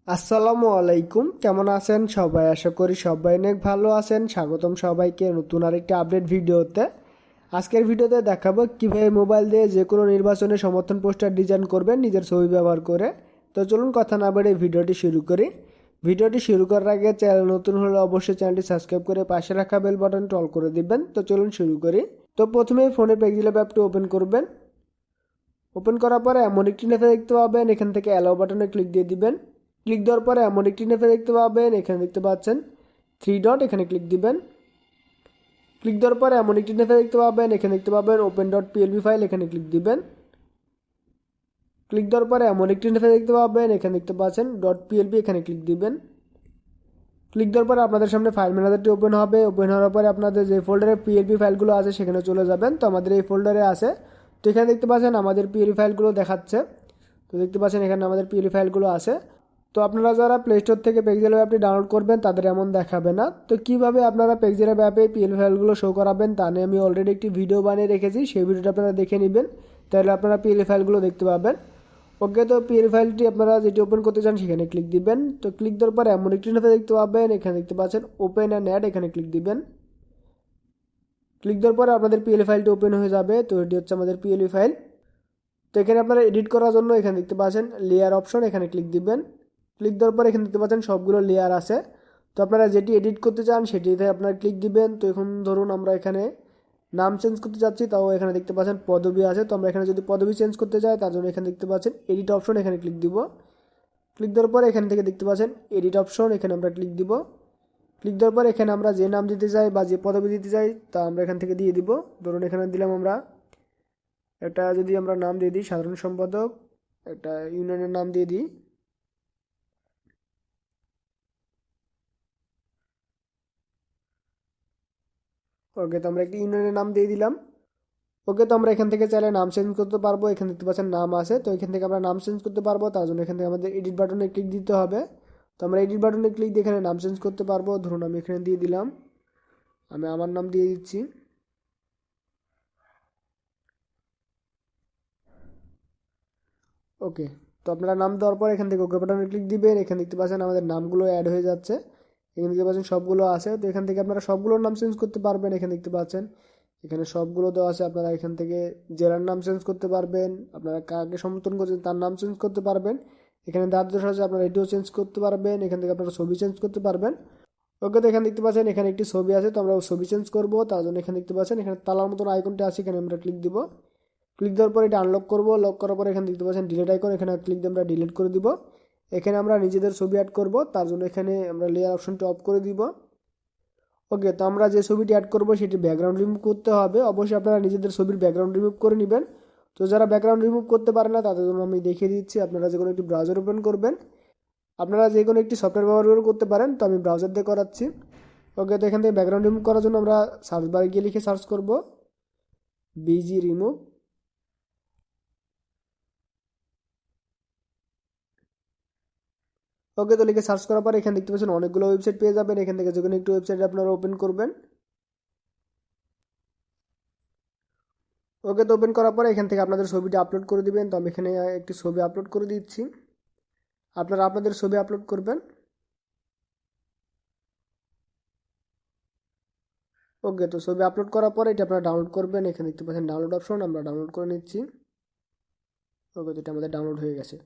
আসসালামু আলাইকুম, কেমন আছেন সবাই? আশা করি সবাই অনেক ভালো আছেন। স্বাগতম সবাইকে নতুন আরেকটি আপডেট ভিডিওতে। আজকের ভিডিওতে দেখাবো কিভাবে মোবাইল দিয়ে যে কোনো নির্বাচনে সমর্থন পোস্টার ডিজাইন করবেন নিজের ছবি ব্যবহার করে। তো চলুন কথা না বেড়ে ভিডিওটি শুরু করি। ভিডিওটি শুরু করার আগে চ্যানেল নতুন হলে অবশ্যই চ্যানেলটি সাবস্ক্রাইব করে পাশে রাখা বেল বাটনটি অল করে দিবেন। তো চলুন শুরু করি। তো প্রথমে ফোনে পেক্সিল অ্যাপটি ওপেন করবেন। ওপেন করার পরে এমন একটি নেতা দেখতে পাবেন, এখান থেকে অ্যালাউ বাটনে ক্লিক দিয়ে দিবেন। ক্লিক দেওয়ার পরে এমন একটি নেতা দেখতে পাবেন, এখানে দেখতে পাচ্ছেন থ্রি ডট, এখানে ক্লিক দিবেন। ক্লিক দেওয়ার পরে এমন একটি নেতা দেখতে পাবেন, এখানে দেখতে পাবেন ওপেন ডট পিএলবি ফাইল, এখানে ক্লিক দিবেন। ক্লিক দেওয়ার পরে এমন একটি নেতা দেখতে পাবেন, এখানে দেখতে পাচ্ছেন ডট পিএলবি, এখানে ক্লিক দিবেন। ক্লিক দেওয়ার পরে আপনাদের সামনে ফাইল ম্যানেজারটি ওপেন হবে। ওপেন হওয়ার পরে আপনাদের যে ফোল্ডারে পিএলবি ফাইলগুলো আছে সেখানে চলে যাবেন। তো আমাদের এই ফোল্ডারে আছে। তো এখানে দেখতে পাচ্ছেন আমাদের পিএলবি ফাইলগুলো দেখাচ্ছে। তো দেখতে পাচ্ছেন এখানে আমাদের পিএলবি ফাইলগুলো আছে। তো আপনারা যারা প্লে স্টোর থেকে পেক্সিল অ্যাপটি ডাউনলোড করবেন তাদের এমন দেখাবে না। তো কিভাবে আপনারা পেক্সিল অ্যাপে পিএলবি ফাইলগুলো শো করাবেন তা নিয়ে আমি অলরেডি একটি ভিডিও বানিয়ে রেখেছি, সেই ভিডিওটা আপনারা দেখে নেবেন, তাহলে আপনারা পিএলবি ফাইলগুলো দেখতে পাবেন। ওকে, তো পিএলবি ফাইলটি আপনারা যেটি ওপেন করতে চান সেখানে ক্লিক দিবেন। তো ক্লিক দেওয়ার পরে এমন একটি ইন্টারফেস দেখতে পাবেন, এখানে দেখতে পাচ্ছেন ওপেন অ্যান্ড অ্যাড, এখানে ক্লিক দিবেন। ক্লিক দেওয়ার পরে আপনাদের পিএলবি ফাইলটি ওপেন হয়ে যাবে। তো এটি হচ্ছে আমাদের পিএলবি ফাইল। তো এখানে আপনারা এডিট করার জন্য এখানে দেখতে পাচ্ছেন লেয়ার অপশন, এখানে ক্লিক দিবেন। ক্লিক দেওয়ার পরে এখানে দেখতে পাচ্ছেন সবগুলো লেয়ার আছে। তো আপনারা যেটি এডিট করতে চান সেটিতে আপনারা ক্লিক দিবেন। তো এখন ধরুন আমরা এখানে নাম চেঞ্জ করতে যাচ্ছি, তাও এখানে দেখতে পাচ্ছেন পদবি আছে। তো আমরা এখানে যদি পদবি চেঞ্জ করতে চাই তার জন্য এখানে দেখতে পাচ্ছেন এডিট অপশন, এখানে ক্লিক দিব। ক্লিক দেওয়ার পরে এখান থেকে দেখতে পাচ্ছেন এডিট অপশন, এখানে আমরা ক্লিক দিব। ক্লিক দেওয়ার পরে এখানে আমরা যে নাম দিতে চাই বা যে পদবি দিতে চাই তা আমরা এখান থেকে দিয়ে দিব। ধরুন এখানে দিলাম আমরা এটা, যদি আমরা নাম দিয়ে দিই সাধারণ সম্পাদক, একটা ইউনিয়নের নাম দিয়ে দিই। ওকে, তো আমরা একটা ইউনিয়নের নাম দিয়ে দিলাম। ওকে, তো আমরা এখান থেকে চাইলে নাম চেঞ্জ করতে পারবো। এখানে দেখতে পাচ্ছেন নাম আছে, তো এখান থেকে আমরা নাম চেঞ্জ করতে পারবো। তার জন্য এখান থেকে আমাদের এডিট বাটনে ক্লিক দিতে হবে। তো আমরা এডিট বাটনে ক্লিক দিয়ে এখানে নাম চেঞ্জ করতে পারবো। ধরুন আমি এখানে দিয়ে দিলাম, আমি আমার নাম দিয়ে দিচ্ছি। ওকে, তো আপনারা নাম দেওয়ার পর এখান থেকে ওকে বাটনে ক্লিক দিবেন। এখানে দেখতে পাচ্ছেন আমাদের নামগুলো অ্যাড হয়ে যাচ্ছে। এখানে দেখতে পাচ্ছেন সবগুলো আছে। তো এখান থেকে আপনারা সবগুলোর নাম চেঞ্জ করতে পারবেন। এখানে দেখতে পাচ্ছেন এখানে সবগুলো দেওয়া আছে। আপনারা এখান থেকে জেলার নাম চেঞ্জ করতে পারবেন, আপনারা কাকে সমর্থন করছেন তার নাম চেঞ্জ করতে পারবেন। এখানে দ্বাদশ আছে, আপনারা এটিও চেঞ্জ করতে পারবেন। এখান থেকে আপনারা ছবি চেঞ্জ করতে পারবেন। ওকে, তো এখানে দেখতে পাচ্ছেন এখানে একটি ছবি আছে, তো আমরা ছবি চেঞ্জ করবো। তার জন্য এখানে দেখতে পাচ্ছেন এখানে তালার মতন আইকনটি আছে, এখানে আমরা ক্লিক দিব। ক্লিক দেওয়ার পর এটা আনলক করবো। লক করার পর এখানে দেখতে পাচ্ছেন ডিলিট আইকন, এখানে ক্লিক দিয়ে আমরা ডিলিট করে দিব। এখানে আমরা নিজেদের ছবি অ্যাড করব, তার জন্য এখানে আমরা লেয়ার অপশনটি অফ করে দিব। ওকে, তো আমরা যে ছবিটি অ্যাড করব সেটি ব্যাকগ্রাউন্ড রিমুভ করতে হবে। অবশ্যই আপনারা নিজেদের ছবির ব্যাকগ্রাউন্ড রিমুভ করে নেবেন। তো যারা ব্যাকগ্রাউন্ড রিমুভ করতে পারে না তাদের জন্য আমি দেখিয়ে দিচ্ছি। আপনারা যে কোনো একটি ব্রাউজার ওপেন করবেন, আপনারা যে কোনো একটি সফটওয়্যার ব্যবহার করে করতে পারেন। তো আমি ব্রাউজার দিয়ে করাচ্ছি। ওকে, তো এখান থেকে ব্যাকগ্রাউন্ড রিমুভ করার জন্য আমরা সার্চ বারে গিয়ে লিখে সার্চ করব বিজি রিমুভ। ওকে, তো লিখে সার্চ করার পর এখানে দেখতে পাচ্ছেন অনেকগুলো ওয়েবসাইট পেয়ে যাবেন। এখান থেকে যে কোনো একটি ওয়েবসাইট আপনারা ওপেন করবেন। ওকে, তো ওপেন করার পরে এখান থেকে আপনাদের ছবিটা আপলোড করে দিবেন। তো আমি এখানে একটি ছবি আপলোড করে দিচ্ছি, আপনারা আপনাদের ছবি আপলোড করবেন। ওকে, তো ছবি আপলোড করার পরে এটা আপনারা ডাউনলোড করবেন। এখানে দেখতে পাচ্ছেন ডাউনলোড অপশন, আমরা ডাউনলোড করে নিচ্ছি। ওকে, তো এটা আমাদের ডাউনলোড হয়ে গেছে।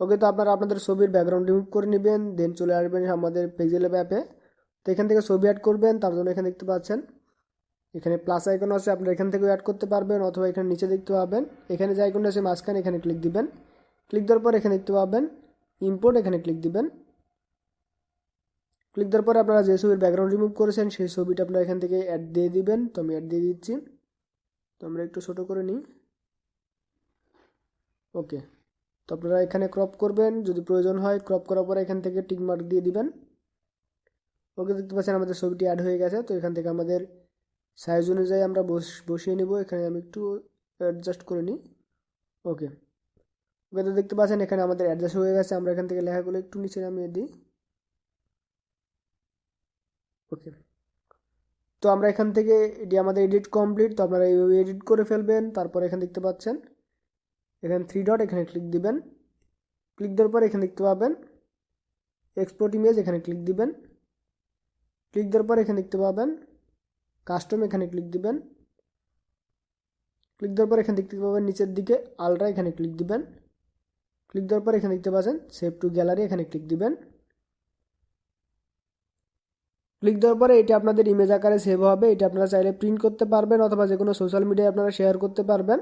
ওকে, তো আপনারা আপনাদের ছবির ব্যাকগ্রাউন্ড রিমুভ করে নেবেন, দেন চলে আসবেন আমাদের পেজেল অ্যাপে। তো এখান থেকে ছবি অ্যাড করবেন, তার জন্য এখানে দেখতে পাচ্ছেন এখানে প্লাস আইকন আছে, আপনারা এখান থেকেও অ্যাড করতে পারবেন, অথবা এখানে নিচে দেখতে পাবেন এখানে যে আইকনটা আছে মাঝখানে, এখানে ক্লিক দিবেন। ক্লিক দেওয়ার পর এখানে দেখতে পাবেন ইম্পোর্ট, এখানে ক্লিক দিবেন। ক্লিক দেওয়ার পরে আপনারা যে ছবির ব্যাকগ্রাউন্ড রিমুভ করেছেন সেই ছবিটা আপনারা এখান থেকে অ্যাড দিয়ে দিবেন। তো আমি অ্যাড দিয়ে দিচ্ছি। তো আমরা একটু ছোটো করে নিই। ওকে, তো আপনারা এখানে ক্রপ করবেন, যদি প্রয়োজন হয় ক্রপ করার পরে এখান থেকে টিক মার্ক দিয়ে দিবেন। ওকে, দেখতে পাচ্ছেন আমাদের ছবিটি অ্যাড হয়ে গেছে। তো এখান থেকে আমাদের সাইজ অনুযায়ী আমরা বসিয়ে নেব। এখানে আমি একটু অ্যাডজাস্ট করে নিই। ওকে, ওকে, তো দেখতে পাচ্ছেন এখানে আমাদের অ্যাডজাস্ট হয়ে গেছে। আমরা এখান থেকে লেখাগুলো একটু নিচে নামিয়ে দিই। ওকে, তো আমরা এখান থেকে এটি আমাদের এডিট কমপ্লিট। তো আপনারা এইভাবে এডিট করে ফেলবেন। তারপর এখানে দেখতে পাচ্ছেন এখানে থ্রি ডট, এখানে ক্লিক দিবেন। ক্লিক দেওয়ার পর এখানে দেখতে পাবেন এক্সপোর্ট ইমেজ এখানে ক্লিক দিবেন। ক্লিক দেওয়ার পর এখানে দেখতে পাবেন কাস্টম, এখানে ক্লিক দিবেন। ক্লিক দেওয়ার পর এখানে দেখতে পাবেন নিচের দিকে আলট্রা, এখানে ক্লিক দিবেন। ক্লিক দেওয়ার পর এখানে দেখতে পাচ্ছেন সেভ টু গ্যালারি, এখানে ক্লিক দিবেন। ক্লিক দেওয়ার পরে এটা আপনাদের ইমেজ আকারে সেভ হবে। এটা আপনারা চাইলে প্রিন্ট করতে পারবেন অথবা যে কোনো সোশ্যাল মিডিয়ায় আপনারা শেয়ার করতে পারবেন।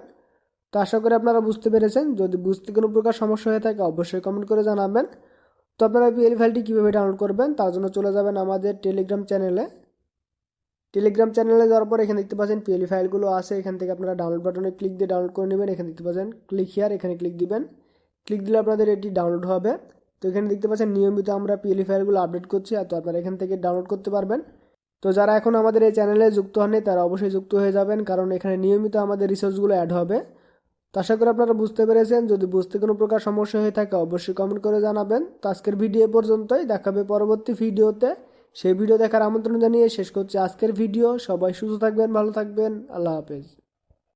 তো আশা করি আপনারা বুঝতে পেরেছেন। যদি বুঝতে কোনো প্রকার সমস্যা হয়ে থাকে অবশ্যই কমেন্ট করে জানাবেন। তো আপনারা পিএলপি ফাইলটি কীভাবে ডাউনলোড করবেন তার জন্য চলে যাবেন আমাদের টেলিগ্রাম চ্যানেলে। টেলিগ্রাম চ্যানেলে যাওয়ার পর এখানে দেখতে পাচ্ছেন পিএলপি ফাইলগুলো আছে, এখান থেকে আপনারা ডাউনলোড বাটনে ক্লিক দিয়ে ডাউনলোড করে নেবেন। এখানে দেখতে পাচ্ছেন ক্লিক হিয়ার, এখানে ক্লিক দিবেন। ক্লিক দিলে আপনাদের এটি ডাউনলোড হবে। তো এখানে দেখতে পাচ্ছেন নিয়মিত আমরা পিএলপি ফাইলগুলো আপডেট করছি, তো আপনারা এখান থেকে ডাউনলোড করতে পারবেন। তো যারা এখন আমাদের এই চ্যানেলে যুক্ত হননি তারা অবশ্যই যুক্ত হয়ে যাবেন, কারণ এখানে নিয়মিত আমাদের রিসোর্সগুলো অ্যাড হবে। তো আশা করি আপনারা বুঝতে পেরেছেন। যদি বুঝতে কোনো প্রকার সমস্যা হয়ে থাকে অবশ্যই কমেন্ট করে জানাবেন। তো আজকের ভিডিও পর্যন্তই, দেখাবে পরবর্তী ভিডিওতে। সেই ভিডিও দেখার আমন্ত্রণ জানিয়ে শেষ করছি আজকের ভিডিও। সবাই সুস্থ থাকবেন, ভালো থাকবেন, আল্লাহ হাফেজ।